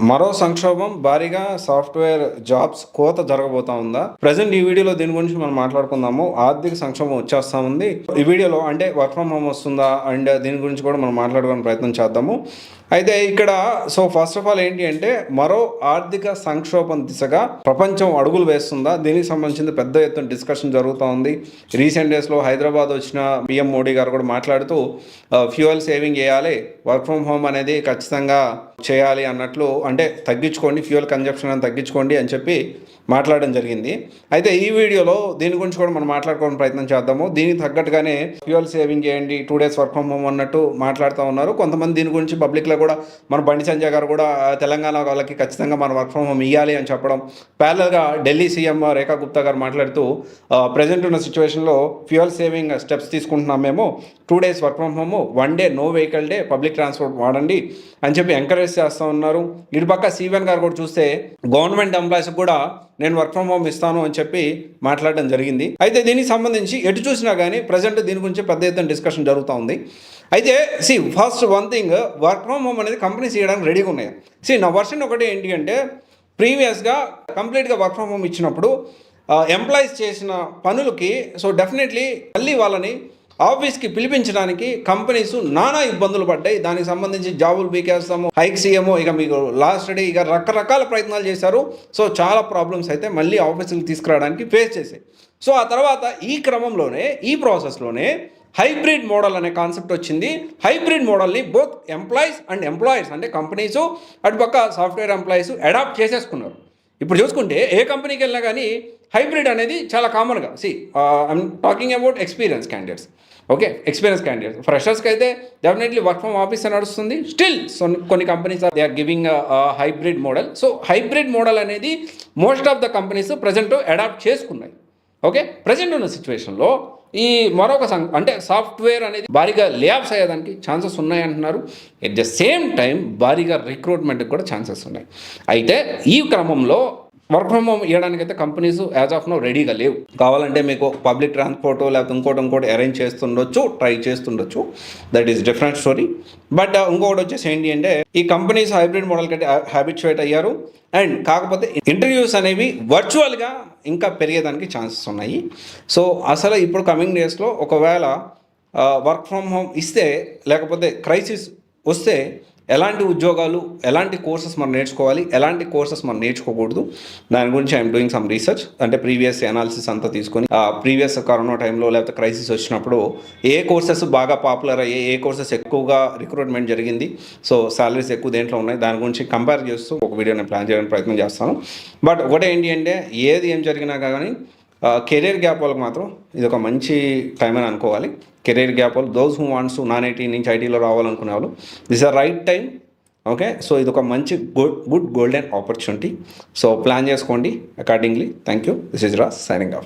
మరో సంక్షోభం భారీగా సాఫ్ట్వేర్ జాబ్స్ కోత జరగబోతా ఉందా? ప్రజెంట్ ఈ వీడియోలో దీని గురించి మనం మాట్లాడుకుందాము. ఆర్థిక సంక్షోభం వచ్చేస్తా ఉంది. ఈ వీడియోలో అంటే వర్క్ ఫ్రమ్ హోమ్ వస్తుందా అండ్ దీని గురించి కూడా మనం మాట్లాడుకునే ప్రయత్నం చేద్దాము. అయితే ఇక్కడ ఫస్ట్ ఆఫ్ ఆల్ ఏంటి అంటే మరో ఆర్థిక సంక్షోభం దిశగా ప్రపంచం అడుగులు వేస్తుందా? దీనికి సంబంధించిన పెద్ద ఎత్తున డిస్కషన్ జరుగుతూ ఉంది. రీసెంట్ డేస్లో హైదరాబాద్ వచ్చిన పిఎం మోడీ గారు కూడా మాట్లాడుతూ ఫ్యూయల్ సేవింగ్ చేయాలి, వర్క్ ఫ్రమ్ హోమ్ అనేది ఖచ్చితంగా చేయాలి అన్నట్లు, అంటే తగ్గించుకోండి, ఫ్యూయల్ కన్జంప్షన్ అని తగ్గించుకోండి అని చెప్పి మాట్లాడడం జరిగింది. అయితే ఈ వీడియోలో దీని గురించి కూడా మనం మాట్లాడుకోవడానికి ప్రయత్నం చేద్దాము. దీనికి తగ్గట్టుగానే ఫ్యూయల్ సేవింగ్ చేయండి, 2 days వర్క్ ఫ్రమ్ హోమ్ అన్నట్టు మాట్లాడుతూ ఉన్నారు. కొంతమంది దీని గురించి పబ్లిక్లో కూడా మన బండి సంజయ్ గారు కూడా తెలంగాణ వాళ్ళకి ఖచ్చితంగా మన వర్క్ ఫ్రమ్ హోమ్ ఇవ్వాలి అని చెప్పడం, ప్యారలల్గా ఢిల్లీ సీఎం రేఖా గుప్తా గారు మాట్లాడుతూ ప్రజెంట్ ఉన్న సిచ్యువేషన్లో ఫ్యూయల్ సేవింగ్ స్టెప్స్ తీసుకుంటున్నాం మేము, 2 days work from home, 1 day no vehicle day, public transport వాడండి అని చెప్పి ఎంకరేజ్ చేస్తూ ఉన్నారు. ఇటు పక్క సివన్ గారు కూడా చూస్తే గవర్నమెంట్ ఎంప్లాయీస్ కూడా నేను వర్క్ ఫ్రమ్ హోమ్ ఇస్తాను అని చెప్పి మాట్లాడడం జరిగింది. అయితే దీనికి సంబంధించి ఎటు చూసినా కానీ ప్రజెంట్ దీని గురించి పెద్ద ఎత్తున డిస్కషన్ జరుగుతూ ఉంది. అయితే first one thing, work from home అనేది కంపెనీస్ చేయడానికి రెడీగా ఉన్నాయి. నా వర్షన్ ఒకటి ఏంటి అంటే ప్రీవియస్గా కంప్లీట్గా వర్క్ ఫ్రమ్ హోమ్ ఇచ్చినప్పుడు ఎంప్లాయీస్ చేసిన పనులకి డెఫినెట్లీ మళ్ళీ వాళ్ళని ఆఫీస్కి పిలిపించడానికి కంపెనీస్ నానా ఇబ్బందులు పడ్డాయి. దానికి సంబంధించి జాబులు పీకేస్తాము, హైక్స్ ఇయ్యము, ఇక మీకు లాస్ట్ డే ఇక రకరకాల ప్రయత్నాలు చేశారు. చాలా ప్రాబ్లమ్స్ అయితే మళ్ళీ ఆఫీసులకు తీసుకురావడానికి ఫేస్ చేశాయి. ఆ తర్వాత ఈ క్రమంలోనే ఈ ప్రాసెస్లోనే హైబ్రిడ్ మోడల్ అనే కాన్సెప్ట్ వచ్చింది. హైబ్రిడ్ మోడల్ని బోత్ ఎంప్లాయీస్ అండ్ ఎంప్లాయర్స్, అంటే కంపెనీసు అటుపక్క సాఫ్ట్వేర్ ఎంప్లాయీస్ అడాప్ట్ చేసేసుకున్నారు. ఇప్పుడు చూసుకుంటే ఏ కంపెనీకి వెళ్ళినా కానీ హైబ్రిడ్ అనేది చాలా కామన్గా, I'm talking about experience candidates. Experience candidates, ఫ్రెషర్స్కి అయితే డెఫినెట్లీ వర్క్ ఫ్రమ్ ఆఫీస్ నడుస్తుంది. స్టిల్ కొన్ని companies they are giving hybrid model. Hybrid model అనేది most of the companies present adapt చేసుకున్నాయి. ప్రజెంట్ ఉన్న సిచ్యువేషన్లో ఈ మరొక అంటే సాఫ్ట్వేర్ అనేది భారీగా లేఆఫ్స్ అయ్యేదానికి ఛాన్సెస్ ఉన్నాయంటున్నారు. ఎట్ ద సేమ్ టైం భారీగా రిక్రూట్మెంట్కి కూడా ఛాన్సెస్ ఉన్నాయి. అయితే ఈ క్రమంలో వర్క్ ఫ్రమ్ హోమ్ ఇవ్వడానికి అయితే కంపెనీస్ యాజ్ ఆఫ్ నో రెడీగా లేవు. కావాలంటే మీకు పబ్లిక్ ట్రాన్స్పోర్ట్ లేకపోతే ఇంకోటి అరేంజ్ చేస్తుండొచ్చు, ట్రై చేస్తుండొచ్చు, that is different story. But ఇంకొకటి వచ్చేసి ఏంటి అంటే ఈ కంపెనీస్ హైబ్రిడ్ మోడల్ కంటే హ్యాబిచువేట్ అయ్యారు. అండ్ కాకపోతే ఇంటర్వ్యూస్ అనేవి వర్చువల్గా ఇంకా పెరిగేదానికి ఛాన్సెస్ ఉన్నాయి. అసలు ఇప్పుడు కమింగ్ డేస్లో ఒకవేళ వర్క్ ఫ్రమ్ హోమ్ ఇస్తే లేకపోతే క్రైసిస్ వస్తే ఎలాంటి ఉద్యోగాలు, ఎలాంటి కోర్సెస్ మనం నేర్చుకోవాలి, ఎలాంటి కోర్సెస్ మనం నేర్చుకోకూడదు, దాని గురించి ఐఎమ్ డూయింగ్ సమ్ రీసెర్చ్. అంటే ప్రీవియస్ అనాలిసిస్ అంతా తీసుకొని ప్రీవియస్ కరోనా టైంలో లేకపోతే క్రైసిస్ వచ్చినప్పుడు ఏ కోర్సెస్ బాగా పాపులర్ అయ్యాయి, ఏ కోర్సెస్ ఎక్కువగా రిక్రూట్మెంట్ జరిగింది, సాలరీస్ ఎక్కువ దేంట్లో ఉన్నాయి, దాని గురించి కంపేర్ చేస్తూ ఒక వీడియో నేను ప్లాన్ చేయడానికి ప్రయత్నం చేస్తాను. బట్ ఒకటే ఏంటి అంటే ఏం జరిగినా కానీ కెరీర్ గ్యాప్ వాళ్ళకి మాత్రం ఇది ఒక మంచి టైం అని అనుకోవాలి. కెరీర్ గ్యాప్ వాళ్ళు, those who wants non IT నుంచి ఐటీలో రావాలనుకునే వాళ్ళు, దిస్ ఆర్ రైట్ టైం. ఇది ఒక మంచి గుడ్ గోల్డెన్ ఆపర్చునిటీ. ప్లాన్ చేసుకోండి accordingly. Thank you. This is Raj signing off.